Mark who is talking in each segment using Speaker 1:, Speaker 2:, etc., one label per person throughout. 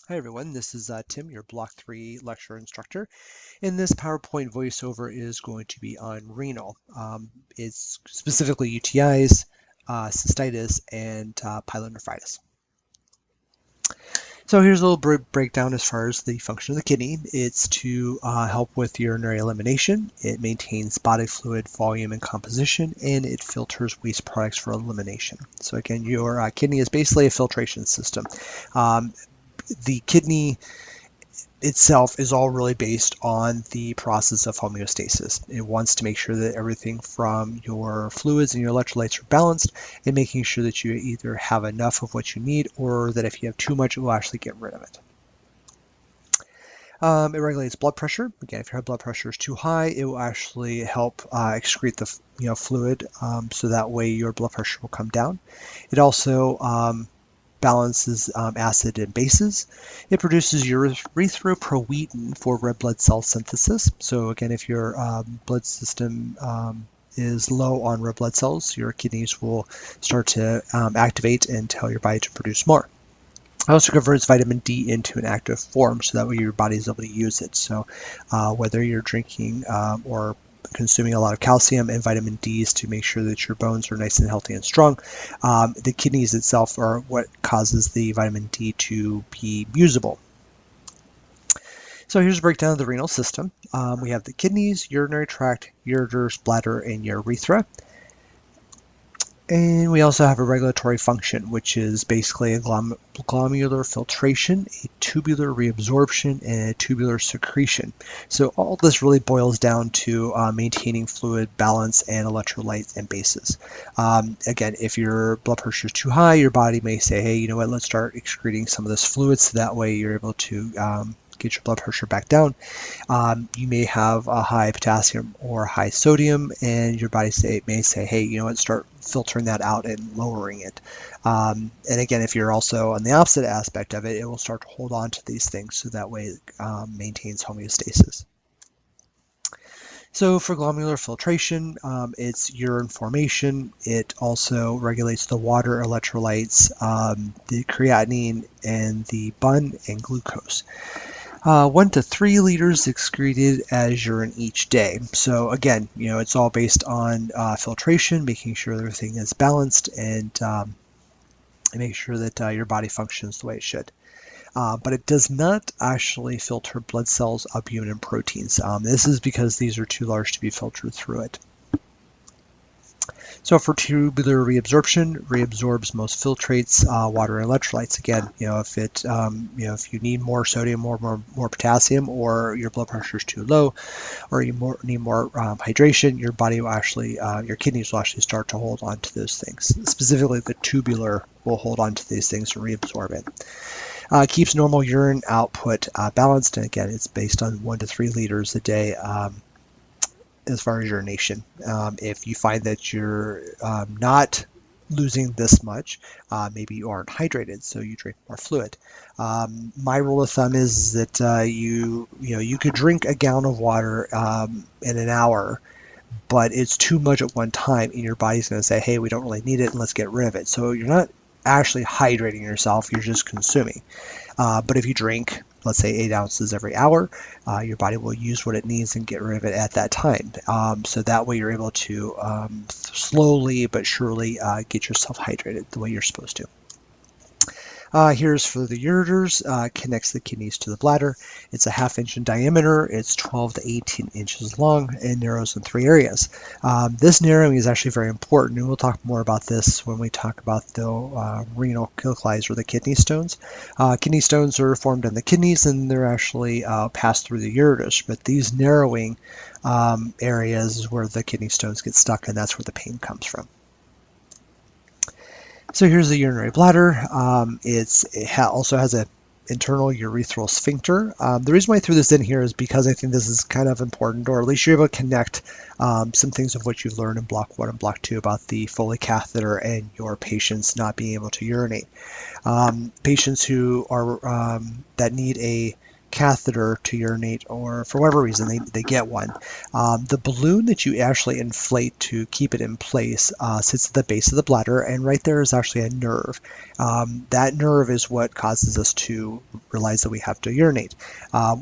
Speaker 1: Hi everyone, this is Tim, your Block 3 lecture instructor, and this PowerPoint voiceover is going to be on renal. It's specifically UTIs, cystitis, and pyelonephritis. So here's a little breakdown as far as the function of the kidney. It's to help with urinary elimination. It maintains body fluid volume and composition, and it filters waste products for elimination. So again, your kidney is basically a filtration system. The kidney itself is all really based on the process of homeostasis. It wants to make sure that everything from your fluids and your electrolytes are balanced and making sure that you either have enough of what you need or that if you have too much, it will actually get rid of it. It regulates blood pressure. Again, if your blood pressure is too high, it will actually help excrete the fluid, so that way your blood pressure will come down. It also balances acid and bases. It produces erythropoietin for red blood cell synthesis. So again, if your blood system is low on red blood cells, your kidneys will start to activate and tell your body to produce more. It also converts vitamin D into an active form, so that way your body is able to use it. So whether you're drinking or consuming a lot of calcium and vitamin D's to make sure that your bones are nice and healthy and strong, the kidneys itself are what causes the vitamin D to be usable. So here's a breakdown of the renal system. We have the kidneys, urinary tract, ureters, bladder, and urethra. And we also have a regulatory function, which is basically a glomerular filtration, a tubular reabsorption, and a tubular secretion. So all this really boils down to maintaining fluid balance and electrolytes and bases. Again, if your blood pressure is too high, your body may say, hey, you know what, let's start excreting some of this fluid so that way you're able to get your blood pressure back down. You may have a high potassium or high sodium, and your body may say, hey, you know what, start filtering that out and lowering it. And again, if you're also on the opposite aspect of it, it will start to hold on to these things so that way it maintains homeostasis. So for glomerular filtration, it's urine formation. It also regulates the water electrolytes, the creatinine, and the bun and glucose. 1 to 3 liters excreted as urine each day. So again, you know, it's all based on filtration, making sure everything is balanced and make sure that your body functions the way it should. But it does not actually filter blood cells, albumin, and proteins. This is because these are too large to be filtered through it. So for tubular reabsorption, reabsorbs most filtrates, water, and electrolytes. Again, you know, if you need more sodium, more potassium, or your blood pressure is too low, or you need more hydration, your body will actually, your kidneys will actually start to hold on to those things. Specifically, the tubular will hold on to these things and reabsorb it. Keeps normal urine output balanced, and again, it's based on 1 to 3 liters a day. As far as urination. If you find that you're not losing this much, maybe you aren't hydrated, so you drink more fluid. My rule of thumb is that you could drink a gallon of water in an hour, but it's too much at one time, and your body's going to say, hey, we don't really need it, and let's get rid of it. So you're not actually hydrating yourself, you're just consuming. But if you drink, let's say 8 ounces every hour, your body will use what it needs and get rid of it at that time. So that way you're able to slowly but surely get yourself hydrated the way you're supposed to. Here's for the ureters, connects the kidneys to the bladder. It's a 1/2 inch in diameter, it's 12 to 18 inches long, and narrows in 3 areas. This narrowing is actually very important, and we'll talk more about this when we talk about the renal calculies, or the kidney stones. Kidney stones are formed in the kidneys, and they're actually passed through the ureters, but these narrowing areas is where the kidney stones get stuck, and that's where the pain comes from. So here's the urinary bladder. It also has an internal urethral sphincter. The reason why I threw this in here is because I think this is kind of important, or at least you're able to connect some things of what you've learned in Block 1 and Block 2 about the Foley catheter and your patients not being able to urinate. Patients who are that need a catheter to urinate, or for whatever reason they get one, the balloon that you actually inflate to keep it in place sits at the base of the bladder, and right there is actually a nerve. That nerve is what causes us to realize that we have to urinate.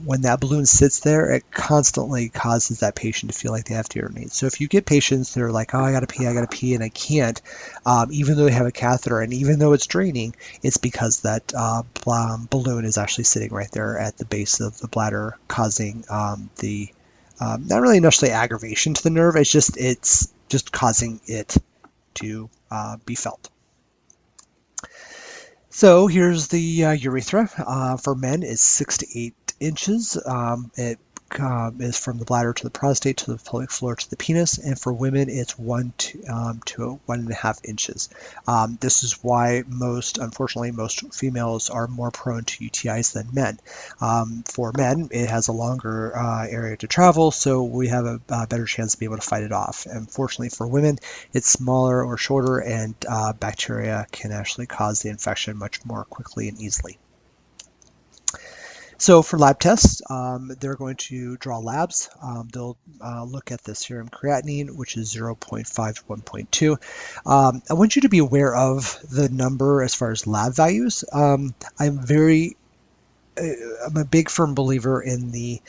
Speaker 1: When that balloon sits there, it constantly causes that patient to feel like they have to urinate. So if you get patients that are like, oh, I gotta pee, and I can't, even though they have a catheter and even though it's draining, it's because that balloon is actually sitting right there at the base of the bladder, causing not really necessarily aggravation to the nerve. It's just causing it to be felt. So here's the urethra. For men, it's 6 to 8 inches. It is from the bladder to the prostate to the pelvic floor to the penis, and for women, it's 1 to 1.5 inches. This is why unfortunately, most females are more prone to UTIs than men. For men, it has a longer area to travel, so we have a better chance to be able to fight it off. Unfortunately, for women, it's smaller or shorter, and bacteria can actually cause the infection much more quickly and easily. So for lab tests, they're going to draw labs. They'll look at the serum creatinine, which is 0.5 to 1.2. I want you to be aware of the number as far as lab values. I'm a big firm believer in the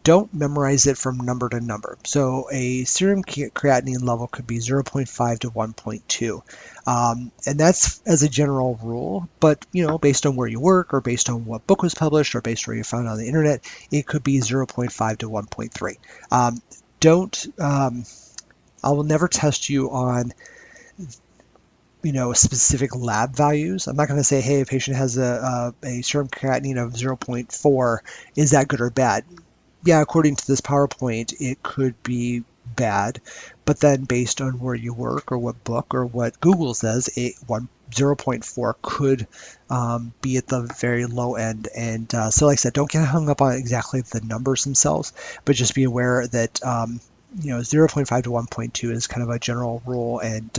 Speaker 1: don't memorize it from number to number. So a serum creatinine level could be 0.5 to 1.2. And that's as a general rule, but based on where you work or based on what book was published or based on what you found on the internet, it could be 0.5 to 1.3. I will never test you on specific lab values. I'm not going to say, hey, a patient has a serum creatinine of 0.4, is that good or bad? Yeah, according to this PowerPoint, it could be bad, but then based on where you work or what book or what Google says, 0.4 could be at the very low end. And so like I said, don't get hung up on exactly the numbers themselves, but just be aware that 0.5 to 1.2 is kind of a general rule, and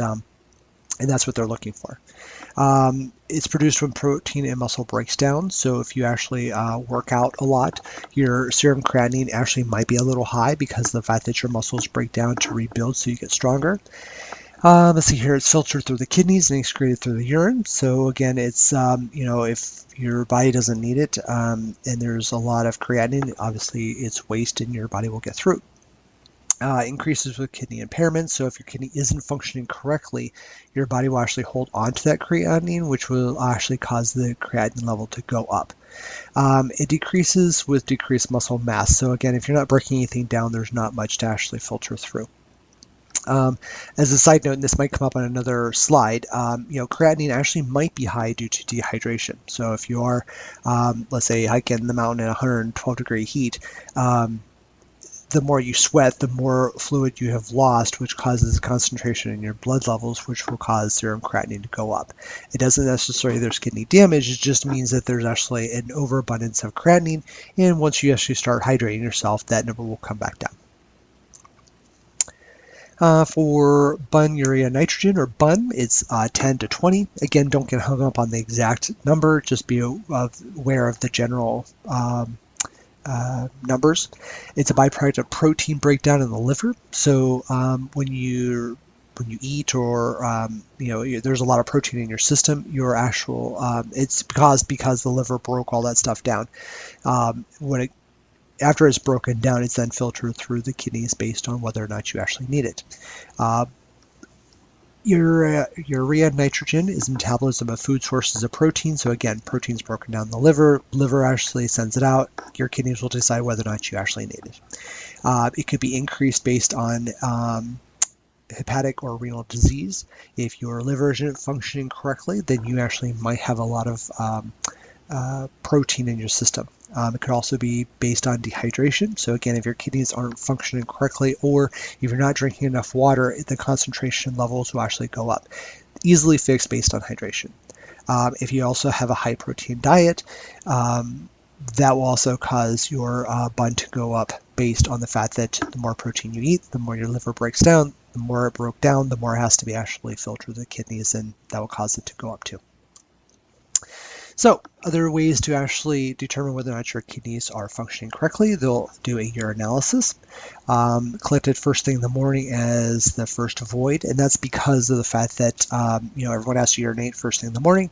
Speaker 1: that's what they're looking for. It's produced when protein and muscle breaks down. So if you actually work out a lot, your serum creatinine actually might be a little high because of the fact that your muscles break down to rebuild so you get stronger. Let's see here, it's filtered through the kidneys and excreted through the urine. So again, it's, if your body doesn't need it and there's a lot of creatinine, obviously it's waste and your body will get through. Increases with kidney impairment. So if your kidney isn't functioning correctly, your body will actually hold on to that creatinine, which will actually cause the creatinine level to go up. It decreases with decreased muscle mass. So again, if you're not breaking anything down, there's not much to actually filter through. As a side note, and this might come up on another slide, creatinine actually might be high due to dehydration. So if you are, let's say, hiking in the mountain in 112-degree heat, the more you sweat, the more fluid you have lost, which causes concentration in your blood levels, which will cause serum creatinine to go up. It doesn't necessarily there's kidney damage, it just means that there's actually an overabundance of creatinine, and once you actually start hydrating yourself, that number will come back down. For bun urea nitrogen, or BUN, it's 10 to 20. Again, don't get hung up on the exact number, just be aware of the general numbers. It's a byproduct of protein breakdown in the liver. So when you eat or there's a lot of protein in your system, your actual it's because the liver broke all that stuff down. After it's broken down, it's then filtered through the kidneys based on whether or not you actually need it. Urea nitrogen is metabolism of food sources of protein. So again, protein is broken down in the liver actually sends it out, your kidneys will decide whether or not you actually need it. It could be increased based on hepatic or renal disease. If your liver isn't functioning correctly, then you actually might have a lot of protein in your system. It could also be based on dehydration. So again, if your kidneys aren't functioning correctly, or if you're not drinking enough water, the concentration levels will actually go up. Easily fixed based on hydration. If you also have a high protein diet, that will also cause your BUN to go up based on the fact that the more protein you eat, the more your liver breaks down. The more it broke down, the more it has to be actually filtered through the kidneys, and that will cause it to go up too. So Other ways to actually determine whether or not your kidneys are functioning correctly, they'll do a urinalysis, collected first thing in the morning as the first void, and that's because of the fact that everyone has to urinate first thing in the morning,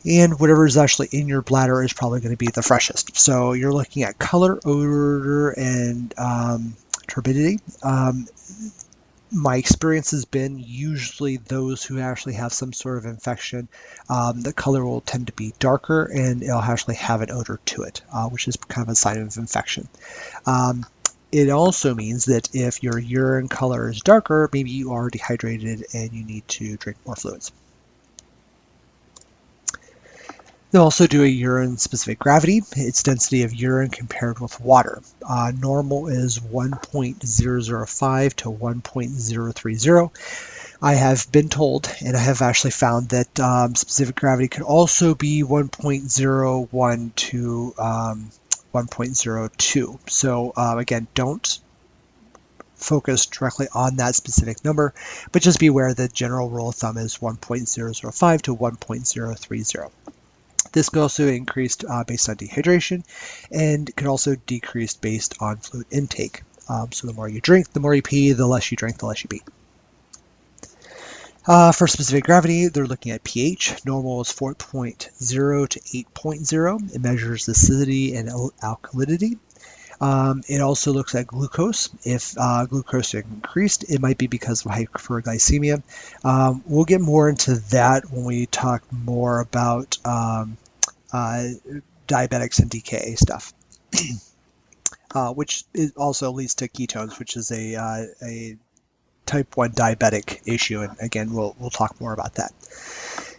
Speaker 1: and whatever is actually in your bladder is probably going to be the freshest. So you're looking at color, odor, and turbidity. My experience has been usually those who actually have some sort of infection, the color will tend to be darker and it'll actually have an odor to it, which is kind of a sign of infection. It also means that if your urine color is darker, maybe you are dehydrated and you need to drink more fluids. They'll also do a urine-specific gravity, its density of urine compared with water. Normal is 1.005 to 1.030. I have been told, and I have actually found that specific gravity could also be 1.01 to 1.02. So again, don't focus directly on that specific number, but just be aware that general rule of thumb is 1.005 to 1.030. This could also increase based on dehydration and could also decrease based on fluid intake. So the more you drink, the more you pee, the less you drink, the less you pee. For specific gravity, they're looking at pH. Normal is 4.0 to 8.0. It measures acidity and alkalinity. It also looks at glucose. If glucose is increased, it might be because of hyperglycemia. We'll get more into that when we talk more about diabetics and DKA stuff, which also leads to ketones, which is a type 1 diabetic issue. And again, we'll talk more about that.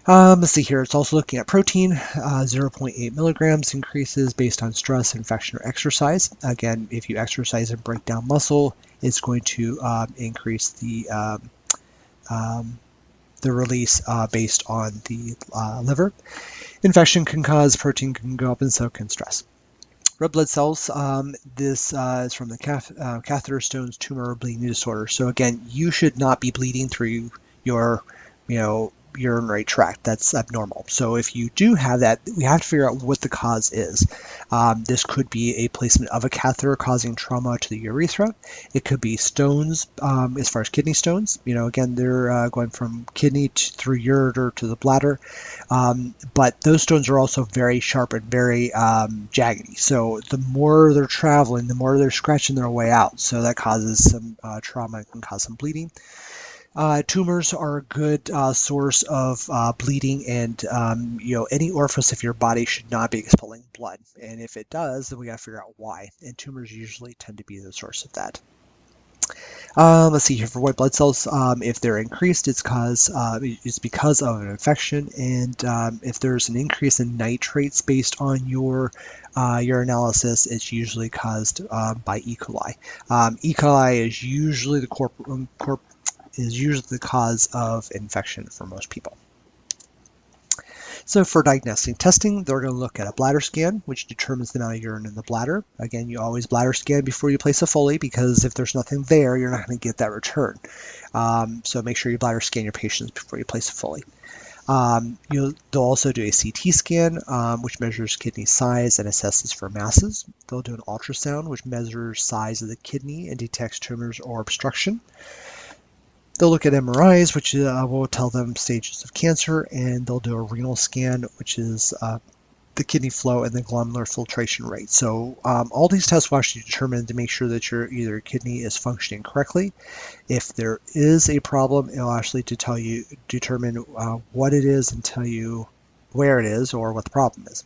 Speaker 1: Let's see here. It's also looking at protein. 0.8 milligrams increases based on stress, infection, or exercise. Again, if you exercise and break down muscle, it's going to increase the release based on the liver. Infection can cause protein can go up, and so can stress. Red blood cells, this is from the catheter stones, tumor, or bleeding disorder. So again, you should not be bleeding through your, urinary tract. That's abnormal. So if you do have that, we have to figure out what the cause is. This could be a placement of a catheter causing trauma to the urethra. It could be stones, as far as kidney stones. Again, they're going from kidney through ureter to the bladder. But those stones are also very sharp and very jaggedy. So the more they're traveling, the more they're scratching their way out. So that causes some trauma and can cause some bleeding. Tumors are a good source of bleeding, and any orifice of your body should not be expelling blood. And if it does, then we got to figure out why. And tumors usually tend to be the source of that. Let's see here for white blood cells. If they're increased, it's because of an infection, and if there's an increase in nitrates based on your urinalysis, it's usually caused by E. coli. E. coli is usually the cause of infection for most people. So for diagnostic testing, they're going to look at a bladder scan, which determines the amount of urine in the bladder. Again, you always bladder scan before you place a Foley, because if there's nothing there, you're not going to get that return. So make sure you bladder scan your patients before you place a Foley. They'll also do a CT scan, which measures kidney size and assesses for masses. They'll do an ultrasound, which measures size of the kidney and detects tumors or obstruction. They'll look at MRIs, which will tell them stages of cancer, and they'll do a renal scan, which is the kidney flow and the glomerular filtration rate. So all these tests will actually determine to make sure that your kidney is functioning correctly. If there is a problem, it'll actually determine what it is and tell you where it is or what the problem is.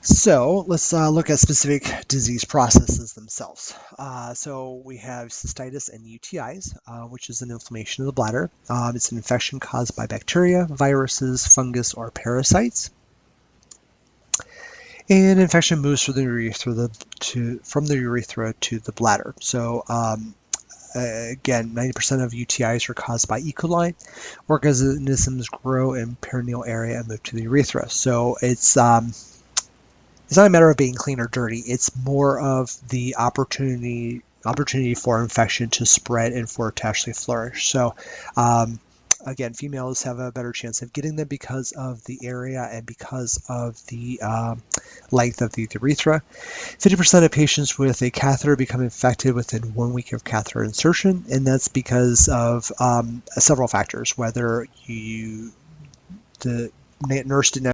Speaker 1: So let's look at specific disease processes themselves. So we have cystitis and UTIs, which is an inflammation of the bladder. It's an infection caused by bacteria, viruses, fungus, or parasites. And infection moves from the urethra to the bladder. So again, 90% of UTIs are caused by E. coli. Organisms grow in perineal area and move to the urethra. So it's not a matter of being clean or dirty. It's more of the opportunity for infection to spread and for it to actually flourish. So Again, females have a better chance of getting them because of the area and because of the length of the urethra. 50% of patients with a catheter become infected within 1 week of catheter insertion, and that's because of several factors, whether the nurse didn't